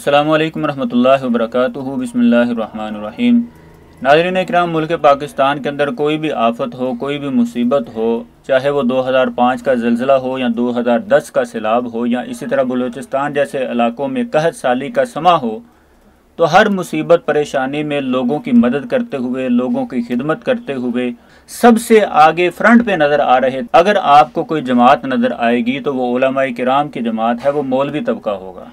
अस्सलामुअलैकुम रहमतुल्लाहि वबरकातुहू बिस्मिल्लाहिर्रहमानिर्रहीम। नाज़रीन इकराम, मुल्क पाकिस्तान के अंदर कोई भी आफत हो, कोई भी मुसीबत हो, चाहे वो 2005 का ज़लज़ला हो या 2010 का सैलाब हो या इसी तरह बलूचिस्तान जैसे इलाकों में कहत साली का समा हो, तो हर मुसीबत परेशानी में लोगों की मदद करते हुए, लोगों की खिदमत करते हुए सबसे आगे फ्रंट पे नज़र आ रहे। अगर आपको कोई जमात नज़र आएगी तो वो उलमाए किराम की जमात है, वो मौलवी तबका होगा।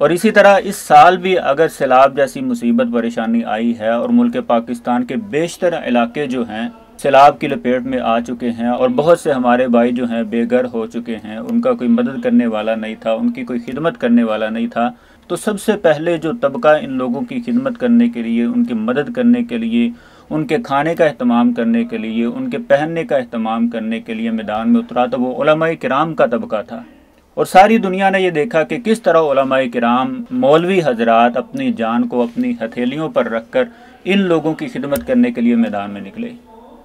और इसी तरह इस साल भी अगर सैलाब जैसी मुसीबत परेशानी आई है और मुल्क पाकिस्तान के बेशतर इलाके जो हैं सैलाब की लपेट में आ चुके हैं और बहुत से हमारे भाई जो हैं बेघर हो चुके हैं, उनका कोई मदद करने वाला नहीं था, उनकी कोई खिदमत करने वाला नहीं था, तो सबसे पहले जो तबका इन लोगों की खिदमत करने के लिए, उनकी मदद करने के लिए, उनके खाने का अहतमाम करने के लिए, उनके पहनने का अहतमाम करने के लिए मैदान में उतरा तो वो उलमाए किराम का तबका था। और सारी दुनिया ने ये देखा कि किस तरह उलमाए किराम, मौलवी हजरात अपनी जान को अपनी हथेलियों पर रखकर इन लोगों की खिदमत करने के लिए मैदान में निकले।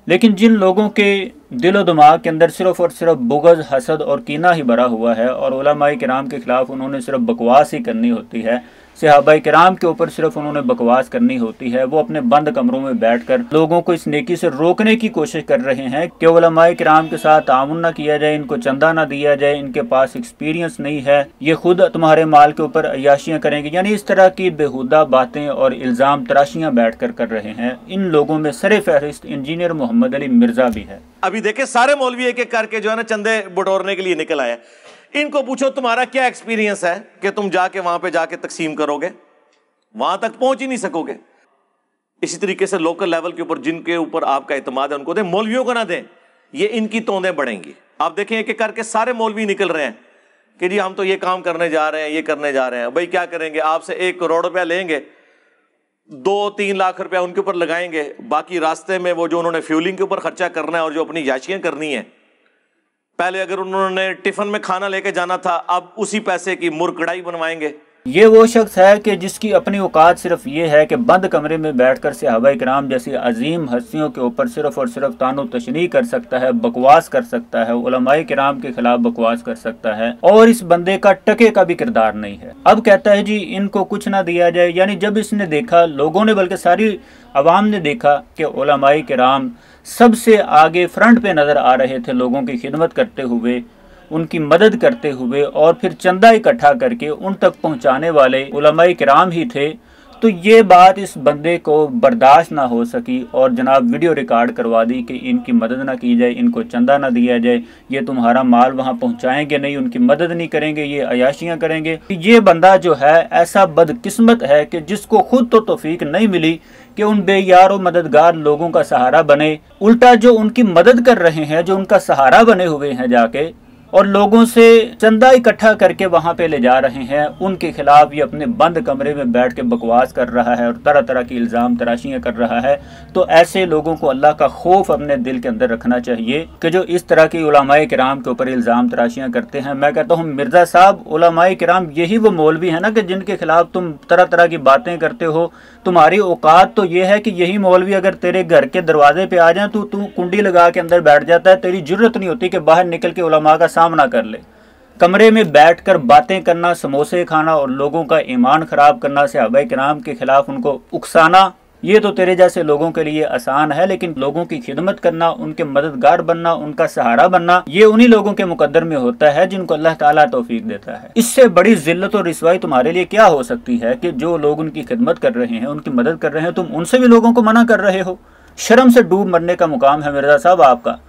लेकिन जिन लोगों के दिलो दिमाग के अंदर सिर्फ़ और सिर्फ बुग़्ज़, हसद और कीना ही भरा हुआ है और उलमाए किराम के ख़िलाफ़ उन्होंने सिर्फ बकवास ही करनी होती है, सहाबाए किराम के ऊपर सिर्फ उन्होंने बकवास करनी होती है, वो अपने बंद कमरों में बैठकर लोगों को इस नेकी से रोकने की कोशिश कर रहे हैं कि उलमाए किराम के साथ तामुन ना किया जाए, इनको चंदा ना दिया जाए, इनके पास एक्सपीरियंस नहीं है, ये खुद तुम्हारे माल के ऊपर अय्याशियाँ करेंगे। यानी इस तरह की बेहुदा बातें और इल्ज़ाम तराशियाँ बैठ कर रहे हैं। इन लोगों में सरे फहरिस्त इंजीनियर मोहम्मद अली मिर्जा भी है। अभी देखे सारे मौलवी एक एक करके जो है ना चंदे बटोरने के लिए निकल आए। इनको पूछो तुम्हारा क्या एक्सपीरियंस है कि तुम जाके वहां पे जाके तकसीम करोगे, वहां तक पहुंच ही नहीं सकोगे। इसी तरीके से लोकल लेवल के ऊपर जिनके ऊपर आपका इत्मीनान है उनको दें, मौलवियों को ना दें, ये इनकी तोंदें बढ़ेंगी। आप देखें एक एक करके सारे मौलवी निकल रहे हैं कि जी हम तो ये काम करने जा रहे हैं, ये करने जा रहे हैं। भाई क्या करेंगे, आपसे 1 करोड़ रुपया लेंगे, 2-3 लाख रुपया उनके ऊपर लगाएंगे, बाकी रास्ते में वो जो उन्होंने फ्यूलिंग के ऊपर खर्चा करना है और जो अपनी याशियां करनी है, पहले अगर उन्होंने टिफिन में खाना लेके जाना था, अब उसी पैसे की मुर्कड़ाई बनवाएंगे। ये वो शख्स है कि जिसकी अपनी औकात सिर्फ ये है कि बंद कमरे में बैठकर सहाबाए किराम जैसी अजीम हस्तियों के ऊपर सिर्फ और सिर्फ तानो तशरीह कर सकता है, बकवास कर सकता है, उलमाए किराम के खिलाफ बकवास कर सकता है, और इस बंदे का टके का भी किरदार नहीं है। अब कहता है जी इनको कुछ ना दिया जाए। यानी जब इसने देखा, लोगों ने बल्कि सारी अवाम ने देखा कि उलमाए किराम सबसे आगे फ्रंट पे नज़र आ रहे थे लोगों की खिदमत करते हुए, उनकी मदद करते हुए, और फिर चंदा इकट्ठा करके उन तक पहुंचाने वाले उलमाए किराम ही थे, तो ये बात इस बंदे को बर्दाश्त ना हो सकी और जनाब वीडियो रिकॉर्ड करवा दी कि इनकी मदद ना की जाए, इनको चंदा ना दिया जाए, ये तुम्हारा माल वहाँ पहुँचाएंगे नहीं, उनकी मदद नहीं करेंगे, ये अयाशियाँ करेंगे। ये बंदा जो है ऐसा बदकिस्मत है कि जिसको खुद तो तौफीक नहीं मिली कि उन बेयार और मददगार लोगों का सहारा बने, उल्टा जो उनकी मदद कर रहे हैं, जो उनका सहारा बने हुए हैं जाके और लोगों से चंदा इकट्ठा करके वहाँ पे ले जा रहे हैं, उनके खिलाफ ये अपने बंद कमरे में बैठ के बकवास कर रहा है और तरह तरह की इल्ज़ाम तराशियाँ कर रहा है। तो ऐसे लोगों को अल्लाह का खौफ अपने दिल के अंदर रखना चाहिए कि जो इस तरह की उलमाए किराम के ऊपर इल्ज़ाम तराशियाँ करते हैं। मैं कहता हूँ मिर्ज़ा साहब, उलमाए किराम यही वो मौलवी है ना कि जिनके खिलाफ तुम तरह तरह की बातें करते हो। तुम्हारी औकात तो ये है कि यही मौलवी अगर तेरे घर के दरवाजे पे आ जाए तो तू कुंडी लगा के अंदर बैठ जाता है, तेरी जरूरत नहीं होती कि बाहर निकल के उलमा का सामना कर ले। कमरे में बैठकर बातें करना, समोसे खाना और लोगों का ईमान खराब करना, सहाबाए किराम के खिलाफ उनको उकसाना, ये तो तेरे जैसे लोगों के लिए आसान है, लेकिन लोगों की खिदमत करना, उनके मददगार बनना, उनका सहारा बनना, ये उन्हीं लोगों के मुकद्दर में होता है जिनको अल्लाह ताला तौफीक देता है। इससे बड़ी जिल्लत और रिसवाई तुम्हारे लिए क्या हो सकती है कि जो लोग उनकी खिदमत कर रहे हैं, उनकी मदद कर रहे हैं, तुम उनसे भी लोगों को मना कर रहे हो। शर्म से डूब मरने का मुकाम है मिर्जा साहब आपका।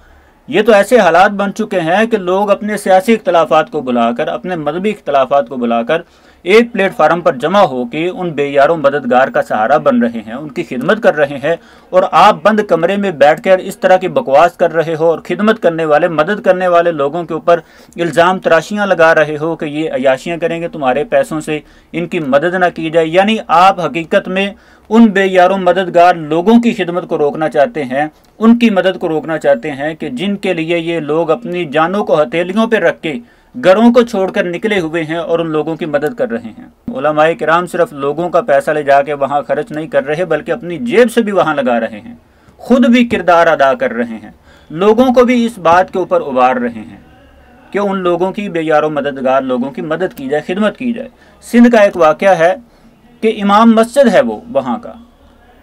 ये तो ऐसे हालात बन चुके हैं कि लोग अपने सियासी इख्तलाफात को बुलाकर, अपने मजहबी इख्तलाफात को बुलाकर एक प्लेटफार्म पर जमा होकर उन बेयारों मददगार का सहारा बन रहे हैं, उनकी खिदमत कर रहे हैं, और आप बंद कमरे में बैठकर इस तरह की बकवास कर रहे हो और खिदमत करने वाले, मदद करने वाले लोगों के ऊपर इल्ज़ाम तराशियाँ लगा रहे हो कि ये अयाशियाँ करेंगे तुम्हारे पैसों से, इनकी मदद ना की जाए। यानी आप हकीकत में उन बेयारों मददगार लोगों की खिदमत को रोकना चाहते हैं, उनकी मदद को रोकना चाहते हैं कि जिनके लिए ये लोग अपनी जानों को हथेलियों पर रख के घरों को छोड़कर निकले हुए हैं और उन लोगों की मदद कर रहे हैं। उलमाए किराम सिर्फ लोगों का पैसा ले जाके वहाँ खर्च नहीं कर रहे, बल्कि अपनी जेब से भी वहाँ लगा रहे हैं, खुद भी किरदार अदा कर रहे हैं, लोगों को भी इस बात के ऊपर उबार रहे हैं कि उन लोगों की बेयारो मददगार लोगों की मदद की जाए, खिदमत की जाए। सिंध का एक वाक़या है कि इमाम मस्जिद है वो वहाँ का,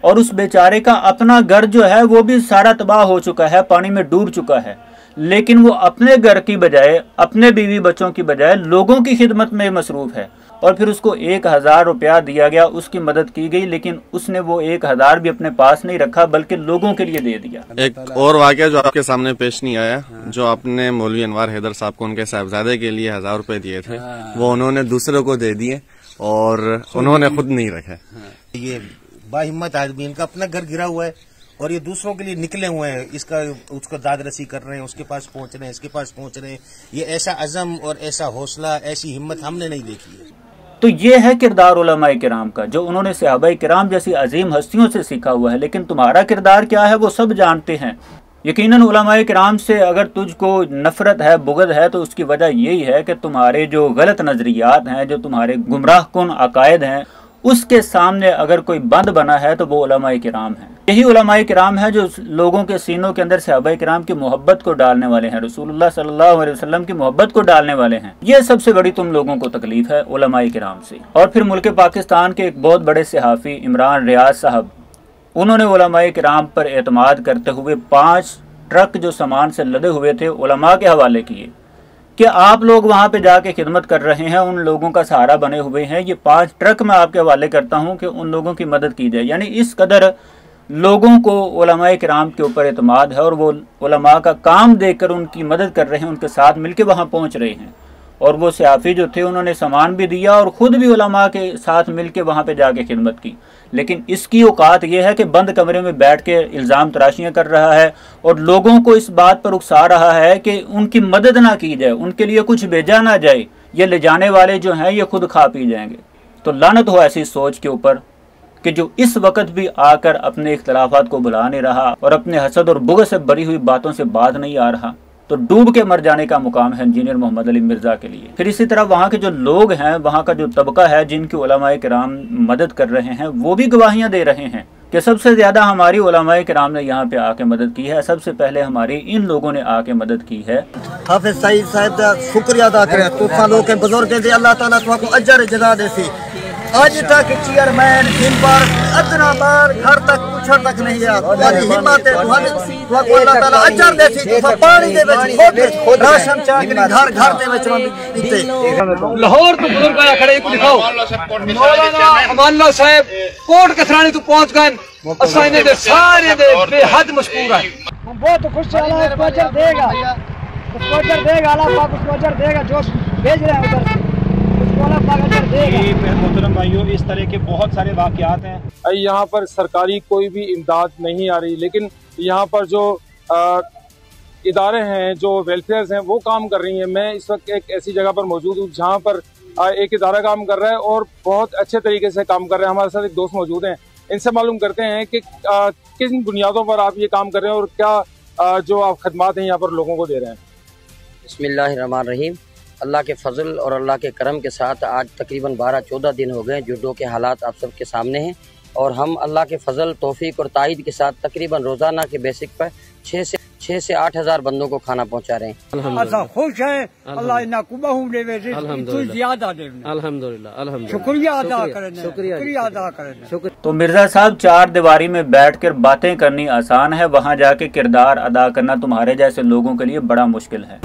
और उस बेचारे का अपना घर जो है वो भी सारा तबाह हो चुका है, पानी में डूब चुका है, लेकिन वो अपने घर की बजाय, अपने बीवी बच्चों की बजाय लोगों की खिदमत में मसरूफ़ है। और फिर उसको 1000 रुपया दिया गया, उसकी मदद की गई, लेकिन उसने वो 1000 भी अपने पास नहीं रखा बल्कि लोगों के लिए दे दिया। एक और वाकया जो आपके सामने पेश नहीं आया, जो आपने मौलवी अनवार हैदर साहब को उनके साहबजादे के लिए 1000 रुपए दिए थे, वो उन्होंने दूसरों को दे दिए और उन्होंने खुद नहीं रखे। ये बाहिम्मत आदमी, इनका अपना घर गिरा हुआ है और ये दूसरों के लिए निकले हुए हैं, इसका उसको दाद रसी कर रहे हैं, उसके पास पहुंच रहे हैं, इसके पास पहुंच रहे हैं। ये ऐसा अज़म और ऐसा हौसला, ऐसी हिम्मत हमने नहीं देखी है। तो ये है किरदार उलमाए किराम का, जो उन्होंने सहाबाए किराम जैसी अजीम हस्तियों से सीखा हुआ है। लेकिन तुम्हारा किरदार क्या है वो सब जानते हैं। यकीनन उलमाए किराम से अगर तुझको नफरत है, बुग़्ज़ है, तो उसकी वजह यही है कि तुम्हारे जो गलत नज़रियात हैं, जो तुम्हारे गुमराह कुन अकायद हैं, उसके सामने अगर कोई बंद बना है तो वो उलमाए किराम है। यही उलमाए किराम है जो लोगों के सीनों के अंदर सहाबाए किराम की मोहब्बत को डालने वाले हैं, रसूलुल्लाह सल्लल्लाहु अलैहि वसल्लम की मोहब्बत को डालने वाले हैं। ये सबसे बड़ी तुम लोगों को तकलीफ है उलमाए किराम से। और फिर मुल्क पाकिस्तान के एक बहुत बड़े सहाफ़ी इमरान रियाज साहब, उन्होंने उलमाए किराम पर एतमाद करते हुए 5 ट्रक जो सामान से लदे हुए थे उलमा के हवाले किए कि आप लोग वहाँ पे जाके खिदमत कर रहे हैं, उन लोगों का सहारा बने हुए हैं, ये 5 ट्रक मैं आपके हवाले करता हूँ कि उन लोगों की मदद की जाए। यानी इस कदर लोगों को उलमाए किराम के ऊपर एतमाद है और वो उलमा का काम देखकर उनकी मदद कर रहे हैं, उनके साथ मिलकर वहाँ पहुँच रहे हैं। और वो सहाफ़ी जो थे उन्होंने सामान भी दिया और ख़ुद भी उलमा के साथ मिलकर वहाँ पे जाके खिदमत की। लेकिन इसकी औकात यह है कि बंद कमरे में बैठ के इल्ज़ाम तराशियाँ कर रहा है और लोगों को इस बात पर उकसा रहा है कि उनकी मदद ना की जाए, उनके लिए कुछ भेजा ना जाए, ये ले जाने वाले जो हैं ये खुद खा पी जाएंगे। तो लानत हो ऐसी सोच के ऊपर कि जो इस वक्त भी आकर अपने इख्तलाफात को भुला नहीं रहा और अपने हसद और बुग़्ज़ से भरी हुई बातों से बात नहीं आ रहा, तो डूब के मर जाने का मुकाम है इंजीनियर मोहम्मद अली मिर्ज़ा के लिए। फिर इसी तरह वहाँ के जो लोग हैं, वहाँ का जो तबका है जिनकी उलमाए किराम मदद कर रहे हैं, वो भी गवाहियाँ दे रहे हैं कि सबसे ज़्यादा हमारी उलमाए किराम ने यहाँ पे आके मदद की है। सबसे पहले हमारी इन लोगों ने आके मदद की है। हाफिज सईद साहब का शुक्रिया अदा करें, तुसा लोग के बुजुर्ग दे अल्लाह ताला तुमको अजर जज़ा देसी। आज तक चेयरमैन जिन पर अदना बार घर तक पूछड़ तक नहीं आ, तुम्हारी हिम्मत है, तुमको अल्लाह ताला अजर देसी। तुसा पानी दे विच खुद राशन चाह के घर घर दे विच पीते। लाहौर तो बुजुर्ग आया खड़े को दिखाओ, मौलाना अमानुल्लाह साहब कोट कसरानी तो पहुंच गए, असा इन्हें दे सारे दे बेहद मशकूर है। हम बहुत खुश हैं, अल्लाह उसको अजर देगा, उसको अजर देगा, अल्लाह पाक उसको अजर देगा, जो भेज रहे हैं उधर मोहतरम भाइयों, इस तरह के बहुत सारे वाक़यात हैं। यहाँ पर सरकारी कोई भी इमदाद नहीं आ रही, लेकिन यहाँ पर जो इदारे हैं, जो वेलफेयर हैं, वो काम कर रही हैं। मैं इस वक्त एक ऐसी जगह पर मौजूद हूँ जहाँ पर एक इदारा काम कर रहा है और बहुत अच्छे तरीके से काम कर रहे हैं। हमारे साथ एक दोस्त मौजूद हैं, इनसे मालूम करते हैं कि किन बुनियादों पर आप ये काम कर रहे हैं और क्या जो आप खदमात हैं यहाँ पर लोगों को दे रहे हैं। बिस्मिल्लाहिर्रहमानिर्रहीम। अल्लाह के फजल और अल्लाह के करम के साथ आज तकरीबन 12-14 दिन हो गए जुडो के हालात आप सबके सामने हैं और हम अल्लाह के फजल, तौफीक और ताईद के साथ तकरीबन रोजाना के बेसिक पर 6 से 8 हज़ार बंदों को खाना पहुंचा रहे हैं। खुश है, अल्लाह शुक्रिया अदा करें। तो मिर्जा साहब, 4 दीवारी में बैठकर बातें करनी आसान है, वहाँ जाके किरदार अदा करना तुम्हारे जैसे लोगों के लिए बड़ा मुश्किल है।